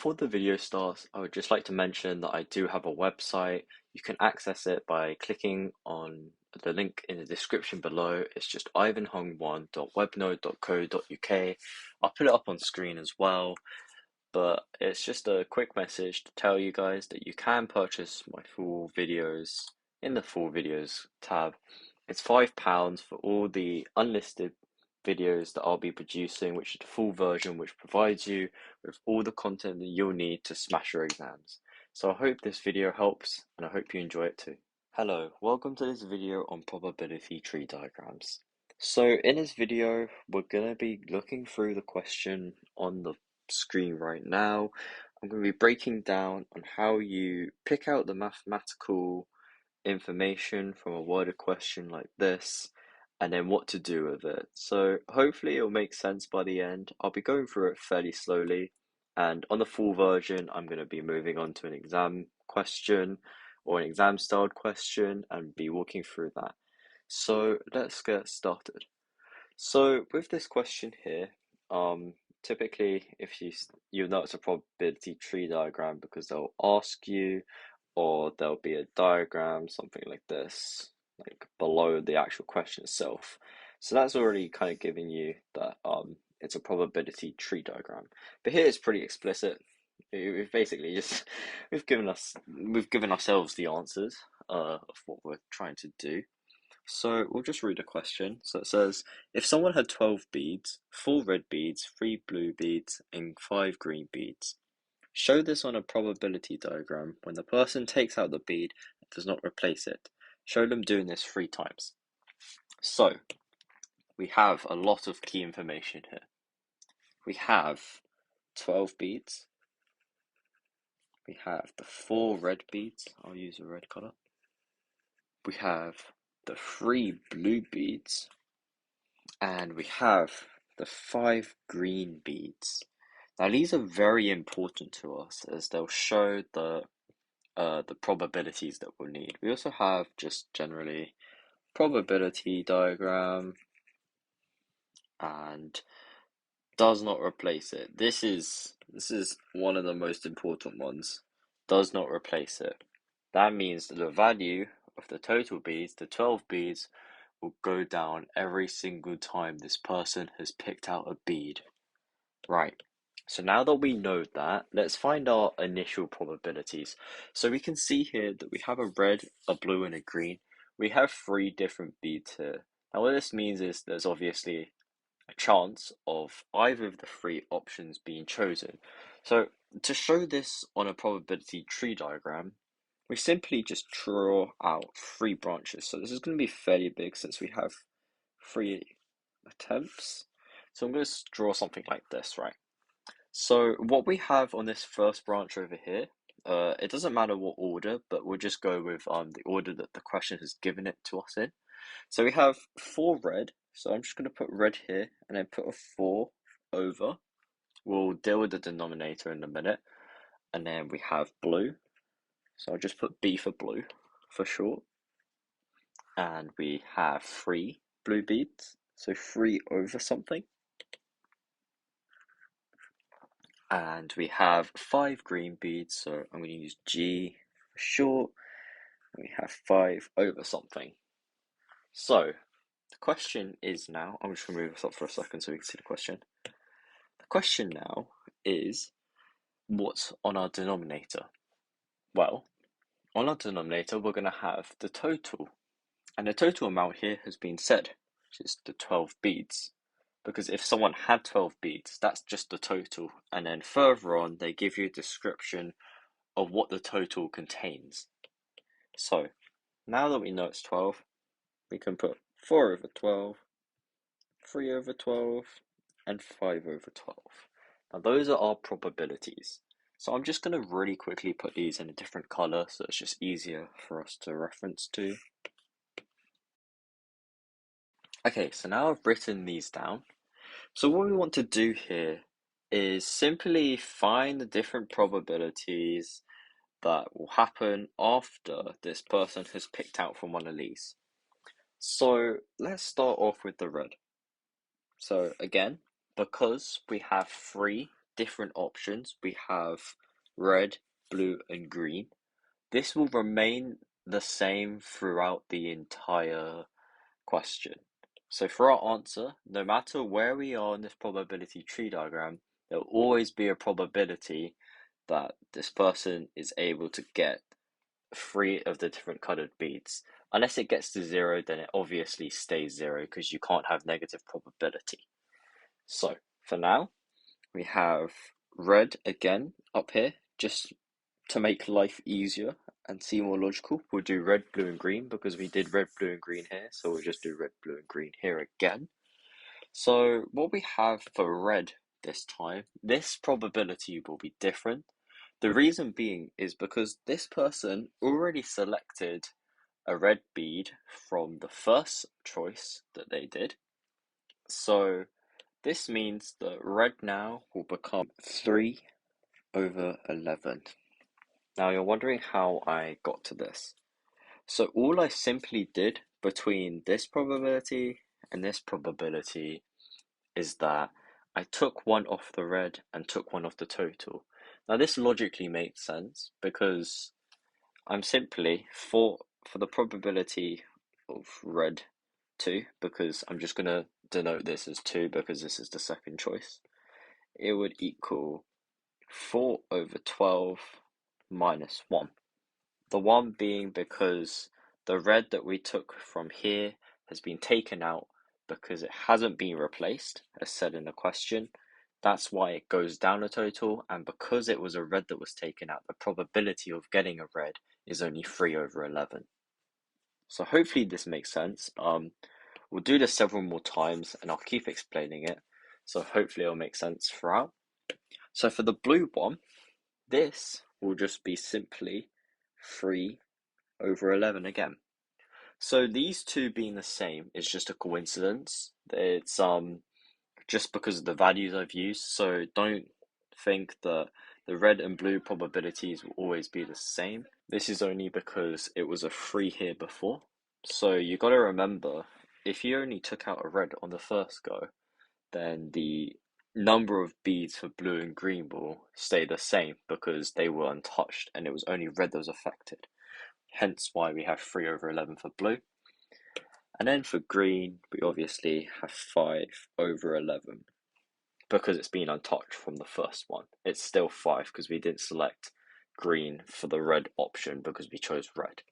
before the video starts, I would just like to mention that I do have a website. You can access it by clicking on the link in the description below. It's just ivanhong1.webnode.co.uk. I'll put it up on screen as well, but it's just a quick message to tell you guys that you can purchase my full videos in the full videos tab. It's £5 for all the unlisted videos that I'll be producing, which is the full version, which provides you with all the content that you'll need to smash your exams. So I hope this video helps, and I hope you enjoy it too. Hello, welcome to this video on probability tree diagrams. So in this video, we're going to be looking through the question on the screen right now. I'm going to be breaking down on how you pick out the mathematical information from a worded question like this, and then what to do with it. So hopefully it'll make sense by the end. I'll be going through it fairly slowly, and on the full version, I'm going to be moving on to an exam question or an exam styled question and be walking through that. So let's get started. So with this question here, typically if you'll know it's a probability tree diagram because they'll ask you, or there'll be a diagram, something like this, like below the actual question itself. So that's already kind of giving you that it's a probability tree diagram. But here it's pretty explicit. We've basically just we've given ourselves the answers of what we're trying to do. So we'll just read a question. So it says, if someone had 12 beads, 4 red beads, 3 blue beads, and 5 green beads, show this on a probability diagram when the person takes out the bead and does not replace it. Show them doing this 3 times. So we have a lot of key information here. We have 12 beads. We have the 4 red beads. I'll use a red color. We have the 3 blue beads. And we have the 5 green beads. Now these are very important to us as they'll show the probabilities that we'll need. We also have just generally probability diagram and does not replace it. This is one of the most important ones. Does not replace it. That means that the value of the total beads, the 12 beads, will go down every single time this person has picked out a bead. Right. So now that we know that, let's find our initial probabilities. So we can see here that we have a red, a blue, and a green. We have 3 different beads here. Now what this means is there's obviously a chance of either of the 3 options being chosen. So to show this on a probability tree diagram, we simply just draw out 3 branches. So this is going to be fairly big since we have 3 attempts. So I'm going to draw something like this, right? So what we have on this first branch over here, it doesn't matter what order, but we'll just go with the order that the question has given it to us in. So we have 4 red, so I'm just going to put red here and then put a 4 over. We'll deal with the denominator in a minute. And then we have blue, so I'll just put B for blue for short. And we have 3 blue beads, so 3 over something. And we have 5 green beads, so I'm going to use G for short. And we have 5 over something. So the question is now, I'm just going to move this up for a second so we can see the question. The question now is, what's on our denominator? Well, on our denominator, we're going to have the total. And the total amount here has been said, which is the 12 beads. Because if someone had 12 beads, that's just the total. And then further on, they give you a description of what the total contains. So, now that we know it's 12, we can put 4 over 12, 3 over 12, and 5 over 12. Now those are our probabilities. So I'm just going to really quickly put these in a different color so it's just easier for us to reference to. Okay, so now I've written these down. So what we want to do here is simply find the different probabilities that will happen after this person has picked out from one of these. So let's start off with the red. So again, because we have 3 different options. We have red, blue, and green. This will remain the same throughout the entire question. So for our answer, no matter where we are in this probability tree diagram, there will always be a probability that this person is able to get 3 of the different colored beads. Unless it gets to 0, then it obviously stays 0 because you can't have negative probability. So for now, we have red again up here, just to make life easier and seem more logical. We'll do red, blue, and green because we did red, blue, and green here. So we'll just do red, blue, and green here again. So what we have for red this time, this probability will be different. The reason being is because this person already selected a red bead from the first choice that they did. So this means that red now will become 3/11. Now you're wondering how I got to this. So all I simply did between this probability and this probability is that I took one off the red and took one off the total. Now this logically makes sense because I'm simply for the probability of red 2, because I'm just going to denote this as 2 because this is the second choice. It would equal 4/12 minus 1. The 1 being because the red that we took from here has been taken out because it hasn't been replaced, as said in the question. That's why it goes down a total, and because it was a red that was taken out, the probability of getting a red is only 3/11. So hopefully this makes sense. We'll do this several more times and I'll keep explaining it. So hopefully it'll make sense throughout. So for the blue one, this will just be simply 3/11 again. So these two being the same is just a coincidence. It's just because of the values I've used. So don't think that the red and blue probabilities will always be the same. This is only because it was a 3 here before. So you got to remember, if you only took out a red on the first go, then the number of beads for blue and green will stay the same because they were untouched and it was only red that was affected. Hence why we have 3/11 for blue. And then for green, we obviously have 5/11 because it's been untouched from the first one. It's still 5 because we didn't select green for the red option because we chose red.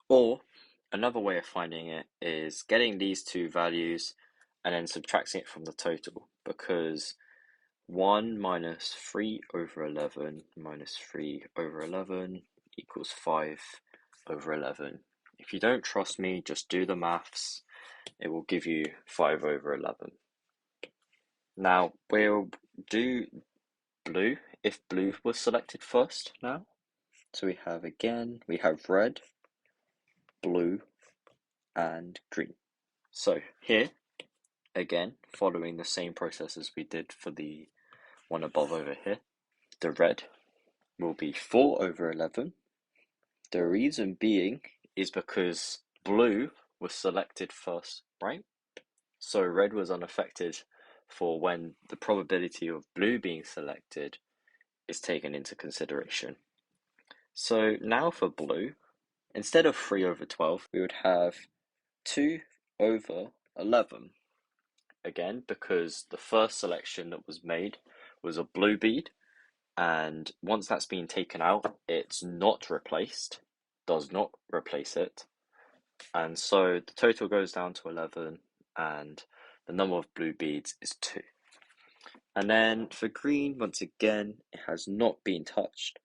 Or another way of finding it is getting these two values and then subtracting it from the total, because 1 minus 3/11 minus 3/11 equals 5/11. If you don't trust me, just do the maths. It will give you 5/11. Now we'll do blue if blue was selected first now. So we have red, blue, and green. So here, again, following the same process as we did for the one above over here, the red will be 4/11. The reason being is because blue was selected first, right? So red was unaffected for when the probability of blue being selected is taken into consideration. So now for blue, instead of 3/12, we would have 2/11. Again, because the first selection that was made was a blue bead, and once that's been taken out, it's not replaced, does not replace it, and so the total goes down to 11, and the number of blue beads is 2. And then for green, once again, it has not been touched,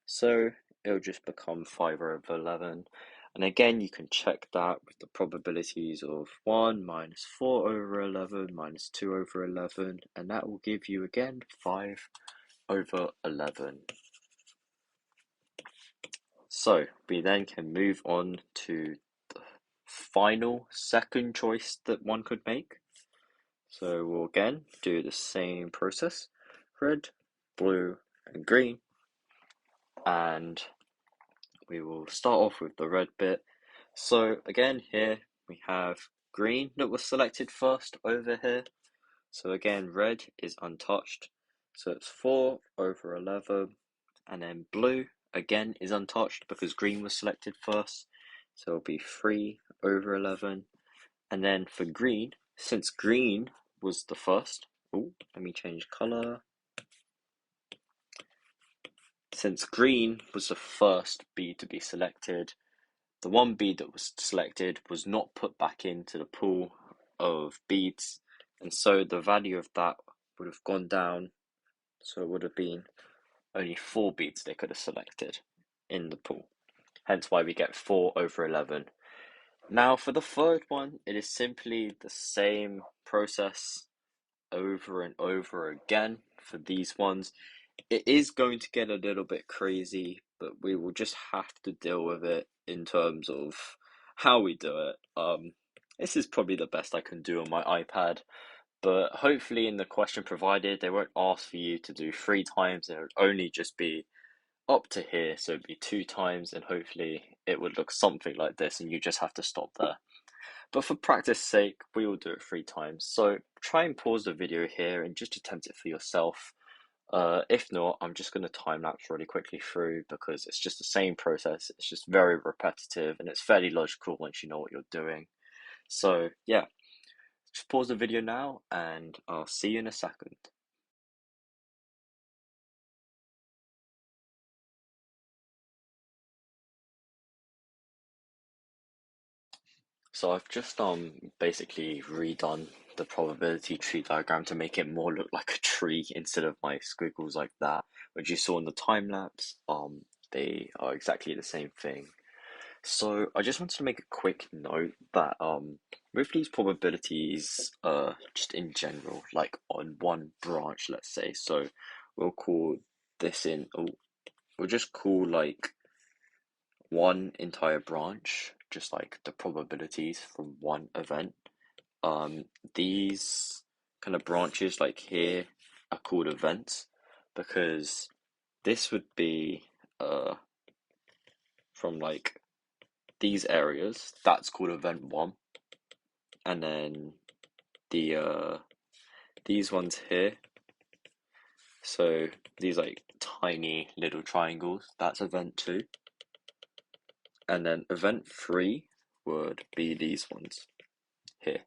so it'll just become 5/11. And again, you can check that with the probabilities of 1 minus 4/11 minus 2/11, and that will give you again 5/11. So we then can move on to the final second choice that one could make. So we'll again do the same process, red, blue, and green, and we will start off with the red bit. So again, here we have green that was selected first over here. So again, red is untouched. So it's 4 over 11. And then blue, again, is untouched because green was selected first. So it'll be 3 over 11. And then for green, since green was the first, oh, let me change color. Since green was the first bead to be selected, the one bead that was selected was not put back into the pool of beads, and so the value of that would have gone down, so it would have been only 4 beads they could have selected in the pool. Hence why we get 4 over 11. Now for the third one, it is simply the same process over and over again for these ones. It is going to get a little bit crazy, but we will just have to deal with it in terms of how we do it. This is probably the best I can do on my iPad, but hopefully in the question provided, they won't ask for you to do 3 times. It would only just be up to here, so it'd be 2 times, and hopefully it would look something like this, and you just have to stop there. But for practice sake, we will do it 3 times. So try and pause the video here and just attempt it for yourself. If not, I'm just going to time lapse really quickly through because it's just the same process. It's just very repetitive and it's fairly logical once you know what you're doing. So yeah, just pause the video now and I'll see you in a second. So I've just basically redone the probability tree diagram to make it more look like a tree instead of my squiggles like that, which you saw in the time lapse. They are exactly the same thing. So I just wanted to make a quick note that with these probabilities, just in general, like on one branch, let's say, so we'll call this in, oh, we'll just call like one entire branch, just like the probabilities from one event. These kind of branches like here are called events because this would be from like these areas, that's called event one, and then these ones here, so these like tiny little triangles, that's event two, and then event three would be these ones here.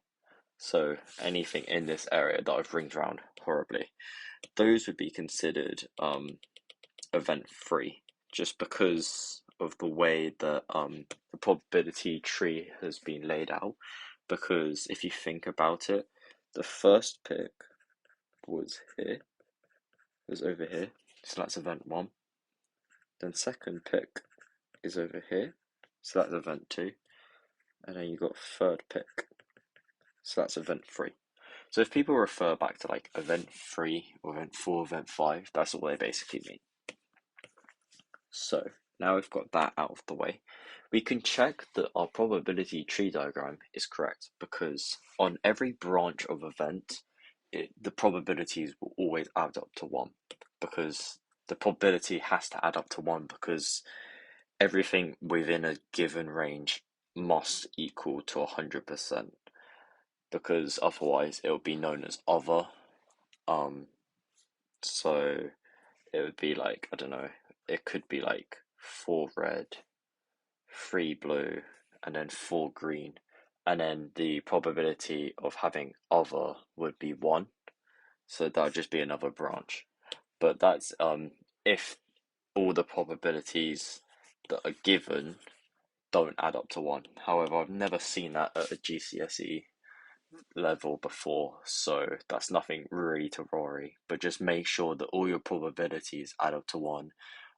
So anything in this area that I've ringed around horribly, those would be considered event three, just because of the way that the probability tree has been laid out. Because if you think about it, the first pick was here, was over here, so that's event one. Then second pick is over here, so that's event two. And then you got third pick, so that's event three. So if people refer back to like event three or event four, event five, that's what they basically mean. So now we've got that out of the way, we can check that our probability tree diagram is correct because on every branch of event, the probabilities will always add up to 1 because the probability has to add up to 1 because everything within a given range must equal to 100% because otherwise it would be known as other. So it would be like, I don't know, it could be like 4 red, 3 blue, and then 4 green. And then the probability of having other would be 1. So that would just be another branch. But that's if all the probabilities that are given don't add up to 1. However, I've never seen that at a GCSE level before, so that's nothing really to worry. But just make sure that all your probabilities add up to 1.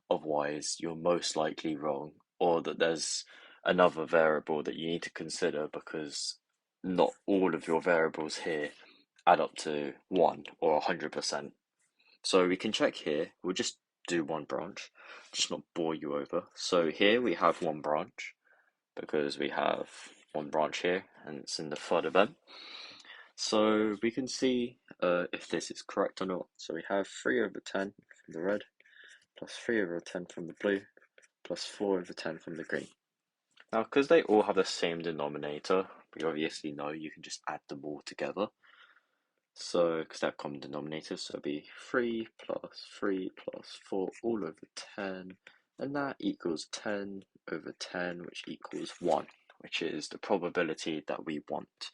Otherwise, you're most likely wrong, or that there's another variable that you need to consider because not all of your variables here add up to 1 or 100%. So we can check here, we'll just do one branch, just not bore you over. So here we have one branch because we have one branch here and it's in the third event. So we can see if this is correct or not. So we have 3 over 10 from the red, plus 3 over 10 from the blue, plus 4 over 10 from the green. Now, because they all have the same denominator, we obviously know you can just add them all together. So, because they have common denominators, so it'll be 3 plus 4 all over 10, and that equals 10 over 10, which equals 1, which is the probability that we want.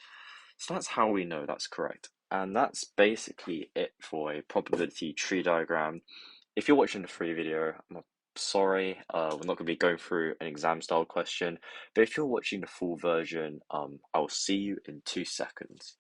So that's how we know that's correct. And that's basically it for a probability tree diagram. If you're watching the free video, I'm sorry, we're not going to be going through an exam style question, but if you're watching the full version, I'll see you in 2 seconds.